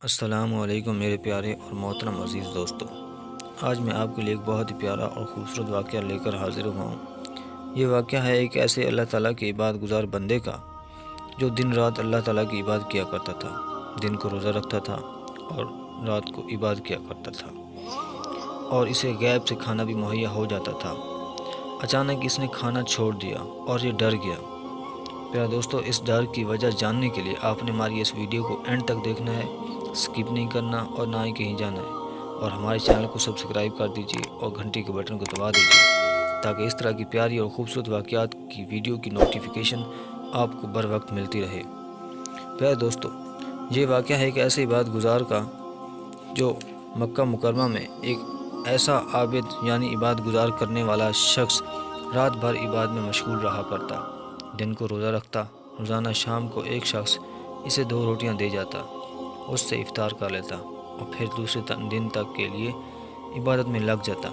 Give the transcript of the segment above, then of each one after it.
السلام علیکم میرے پیارے اور محترم عزیز دوستو، آج میں آپ کے لیے ایک بہت ہی پیارا اور خوبصورت واقعہ لے کر حاضر ہوا ہوں۔ یہ واقعہ ہے ایک ایسے اللہ تعالیٰ کے عبادت گزار بندے کا جو دن رات اللہ تعالیٰ کی عبادت کیا کرتا تھا، دن کو روزہ رکھتا تھا اور رات کو عبادت کیا کرتا تھا، اور اسے غیب سے کھانا بھی مہیا ہو جاتا تھا۔ اچانک اس نے کھانا چھوڑ دیا اور یہ ڈر گیا۔ پیارے دوستو، اس ڈر کی وجہ جاننے کے لیے آپ نے ہماری اس ویڈیو کو اینڈ تک دیکھنا ہے، سکپ نہیں کرنا اور نہ ہی کہیں جانا ہے، اور ہمارے چینل کو سبسکرائب کر دیجیے اور گھنٹی کے بٹن کو دبا دیجیے تاکہ اس طرح کی پیاری اور خوبصورت واقعات کی ویڈیو کی نوٹیفیکیشن آپ کو بر وقت ملتی رہے۔ پیارے دوستو، یہ واقعہ ہے ایک ایسے عبادت گزار کا جو مکہ مکرمہ میں ایک ایسا عابد یعنی عبادت گزار کرنے والا شخص رات بھر عبادت میں مشغول رہا کرتا، دن کو روزہ رکھتا، روزانہ شام کو ایک شخص اسے 2 روٹیاں دے جاتا، اس سے افطار کر لیتا اور پھر دوسرے دن تک کے لیے عبادت میں لگ جاتا۔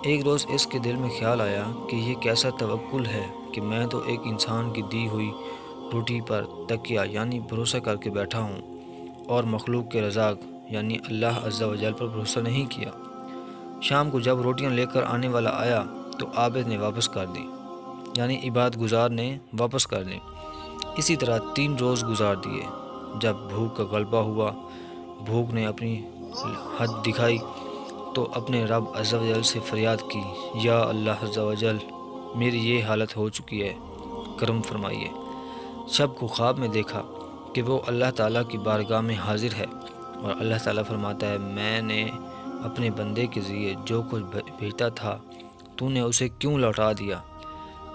ایک روز اس کے دل میں خیال آیا کہ یہ کیسا توکل ہے کہ میں تو ایک انسان کی دی ہوئی روٹی پر تکیہ یعنی بھروسہ کر کے بیٹھا ہوں اور مخلوق کے رزاق یعنی اللہ عز و جل پر بھروسہ نہیں کیا۔ شام کو جب روٹیاں لے کر آنے والا آیا تو عابد نے واپس کر دی، یعنی عبادت گزار نے واپس کر دی۔ اسی طرح 3 روز گزار دیے۔ جب بھوک کا غلبہ ہوا، بھوک نے اپنی حد دکھائی تو اپنے رب عز و جل سے فریاد کی، یا اللہ عز و جل، میری یہ حالت ہو چکی ہے، کرم فرمائیے۔ شب کو خواب میں دیکھا کہ وہ اللہ تعالیٰ کی بارگاہ میں حاضر ہے اور اللہ تعالیٰ فرماتا ہے، میں نے اپنے بندے کے ذریعے جو کچھ بھیجا تھا تو نے اسے کیوں لوٹا دیا؟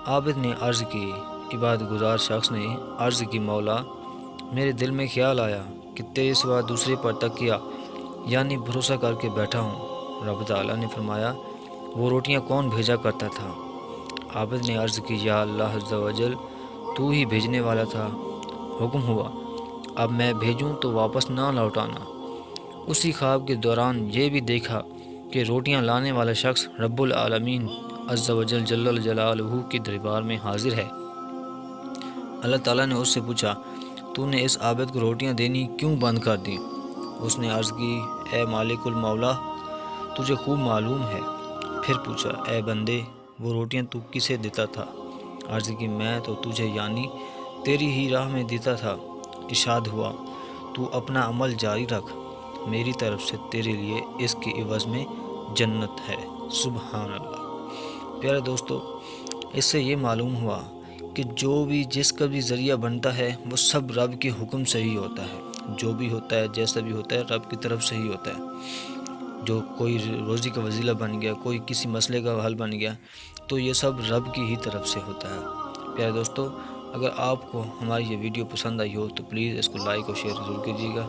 عابد نے عرض کی، عبادت گزار شخص نے عرض کی، مولا، میرے دل میں خیال آیا کہ تیرے سوا دوسرے پر تکیہ یعنی بھروسہ کر کے بیٹھا ہوں۔ رب تعالیٰ نے فرمایا، وہ روٹیاں کون بھیجا کرتا تھا؟ عابد نے عرض کی، یا اللہ عز و جل، تو ہی بھیجنے والا تھا۔ حکم ہوا، اب میں بھیجوں تو واپس نہ لوٹانا۔ اسی خواب کے دوران یہ بھی دیکھا کہ روٹیاں لانے والا شخص رب العالمین عز و جل جل جلالہ کے دربار میں حاضر ہے۔ اللہ تعالیٰ نے اس سے پوچھا، تو نے اس عابد کو روٹیاں دینی کیوں بند کر دی؟ اس نے عرض کی، اے مالک المولا، تجھے خوب معلوم ہے۔ پھر پوچھا، اے بندے، وہ روٹیاں تو کسے دیتا تھا؟ عرض کی، میں تو تجھے یعنی تیری ہی راہ میں دیتا تھا۔ ارشاد ہوا، تو اپنا عمل جاری رکھ، میری طرف سے تیرے لیے اس کے عوض میں جنت ہے۔ سبحان اللہ۔ پیارے دوستو، اس سے یہ معلوم ہوا کہ جو بھی جس کا بھی ذریعہ بنتا ہے وہ سب رب کے حکم سے ہی ہوتا ہے، جو بھی ہوتا ہے جیسا بھی ہوتا ہے رب کی طرف سے ہی ہوتا ہے۔ جو کوئی روزی کا وسیلہ بن گیا، کوئی کسی مسئلے کا حل بن گیا، تو یہ سب رب کی ہی طرف سے ہوتا ہے۔ پیارے دوستو، اگر آپ کو ہماری یہ ویڈیو پسند آئی ہو تو پلیز اس کو لائک اور شیئر ضرور کیجیے گا۔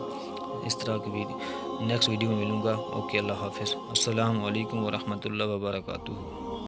اس طرح کی نیکسٹ ویڈیو میں ملوں گا۔ اوکے، اللہ حافظ۔ السلام علیکم ورحمۃ اللہ وبرکاتہ۔